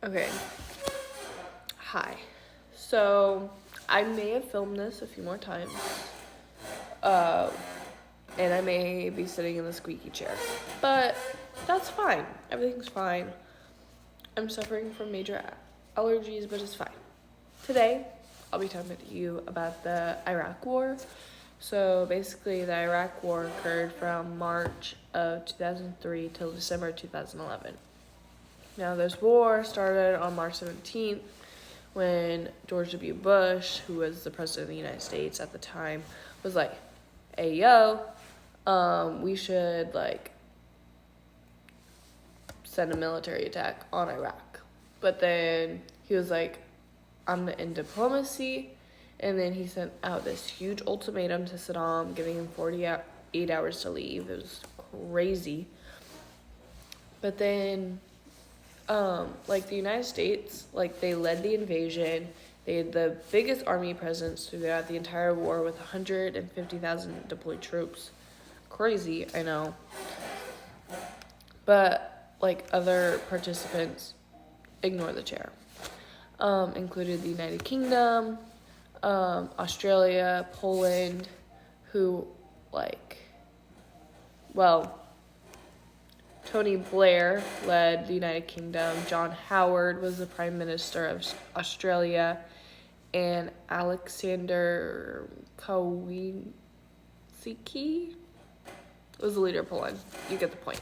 Okay. Hi. So, I may have filmed this a few more times. Uh, and I may be sitting in the squeaky chair. But that's fine. Everything's fine. I'm suffering from major allergies, but it's fine. Today, I'll be talking to you about the Iraq War. So basically, the Iraq War occurred from March of 2003 till December 2011. Now, this war started on March 17th when George W. Bush, who was the president of the United States at the time, was like, hey, yo, we should, send a military attack on Iraq. But then he was like, I'm gonna end diplomacy. And then he sent out this huge ultimatum to Saddam, giving him 48 hours to leave. It was crazy. But then, the United States, they led the invasion. They had the biggest army presence throughout the entire war with 150,000 deployed troops. Crazy, I know. But, other participants ignore the chair. Included the United Kingdom, Australia, Poland, who, Tony Blair led the United Kingdom, John Howard was the Prime Minister of Australia, and Alexander Kowalski was the leader of Poland. You get the point.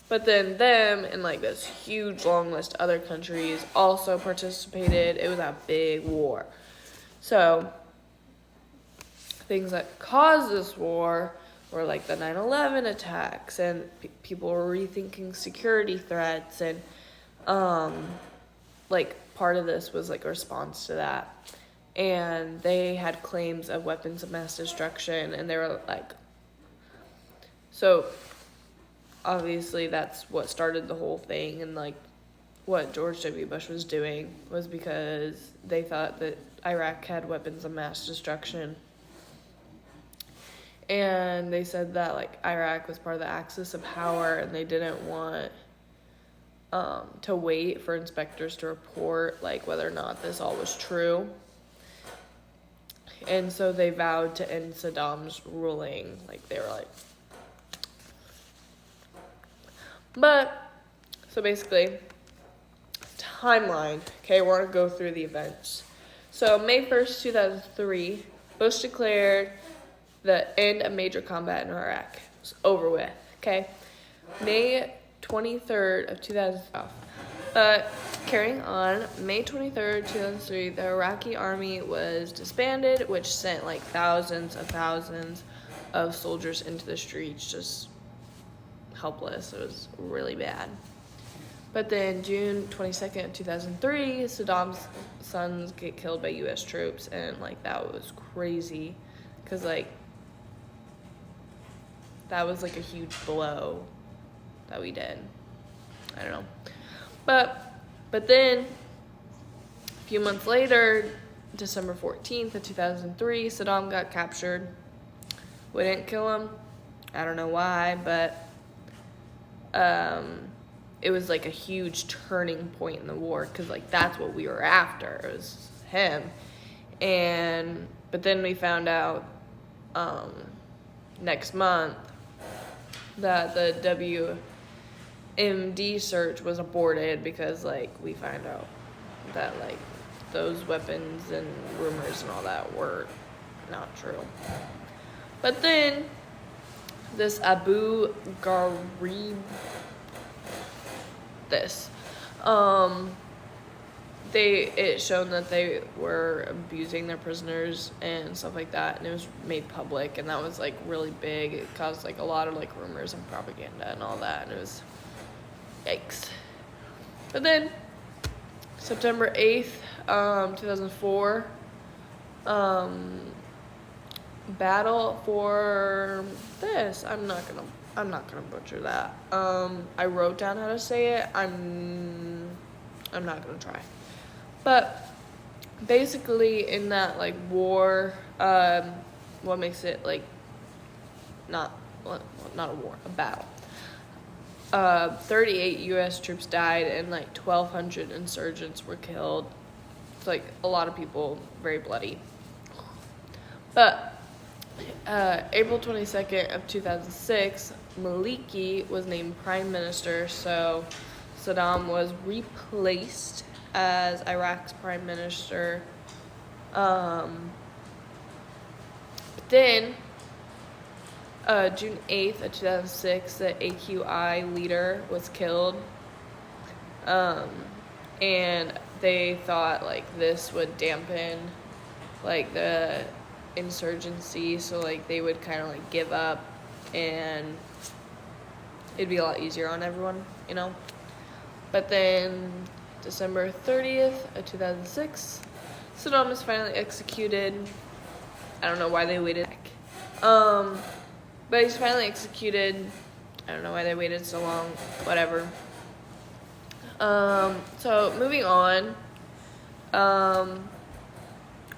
But then them and this huge long list of other countries also participated. It was a big war. So things that caused this war were the 9/11 attacks, and people were rethinking security threats, and part of this was a response to that. And they had claims of weapons of mass destruction, and they were so obviously that's what started the whole thing. And what George W. Bush was doing was because they thought that Iraq had weapons of mass destruction. And they said that Iraq was part of the Axis of Power, and they didn't want to wait for inspectors to report whether or not this all was true. And so they vowed to end Saddam's ruling. They were but so basically, timeline. Okay, we're gonna go through the events. So May 1st, 2003, Bush declared the end of major combat in Iraq. It's over with. Okay, May 23rd of 2012. Carrying on, May 23rd, 2003, the Iraqi army was disbanded, which sent thousands of soldiers into the streets, just helpless. It was really bad. But then June 22nd, 2003, Saddam's sons get killed by U.S. troops, and that was crazy, because that was a huge blow that we did. I don't know. But then a few months later, December 14th of 2003, Saddam got captured. We didn't kill him. I don't know why, but it was a huge turning point in the war, because that's what we were after. It was him. But then we found out next month that the WMD search was aborted, because we find out that those weapons and rumors and all that were not true. But then this Abu Ghraib, it shown that they were abusing their prisoners and stuff like that, and it was made public, and that was really big. It caused a lot of rumors and propaganda and all that, and it was yikes. But then September 8th, 2004, battle for this. I'm not gonna butcher that. I wrote down how to say it. I'm not gonna try. But basically, in that war, what makes it not a war, a battle. 38 U.S. troops died and like 1,200 insurgents were killed. It's like a lot of people, very bloody. But April 22nd of 2006, Maliki was named prime minister, so Saddam was replaced as Iraq's prime minister. But then, June 8th of 2006, the AQI leader was killed. And they thought, like, this would dampen, like, the insurgency, so, like, they would kind of, like, give up, and it'd be a lot easier on everyone, you know? But then, December 30th of 2006, Saddam was finally executed. I don't know why they waited. But he's finally executed. I don't know why they waited so long. Whatever. So moving on.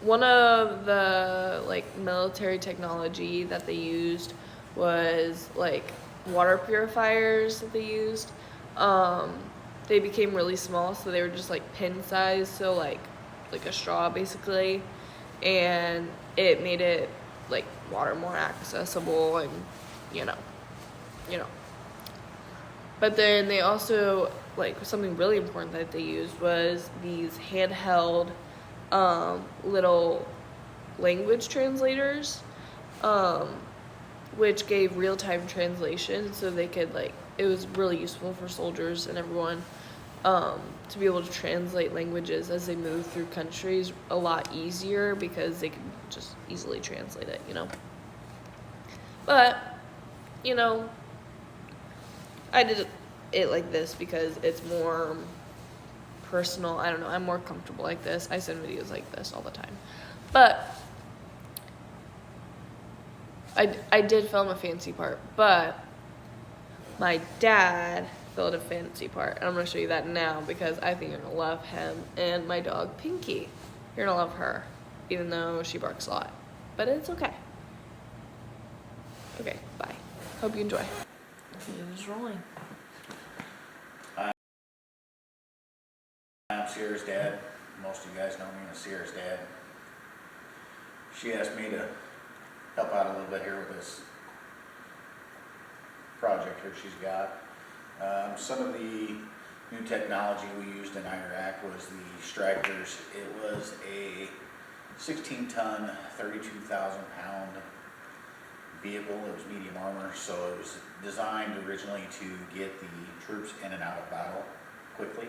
One of the like military technology that they used was like water purifiers that they used. They became really small, so they were just like pin size, so like a straw basically, and it made it like water more accessible, and you know. But then they also, like, something really important that they used was these handheld little language translators, which gave real-time translation, so they could, like, it was really useful for soldiers and everyone to be able to translate languages as they move through countries a lot easier, because they can just easily translate it, you know. But, you know, I did it like this because it's more personal. I don't know, I'm more comfortable like this. I send videos like this all the time. But I did film a fancy part, but my dad filmed a fancy part, and I'm going to show you that now because I think you're going to love him. And my dog, Pinky, you're going to love her, even though she barks a lot. But it's okay. Okay, bye. Hope you enjoy. It is rolling. I'm Sierra's dad. Most of you guys know me as Sierra's dad. She asked me to help out a little bit here with this project here she's got. Some of the new technology we used in Iraq was the Strikers. It was a 16-ton, 32,000-pound vehicle. It was medium armor, so it was designed originally to get the troops in and out of battle quickly.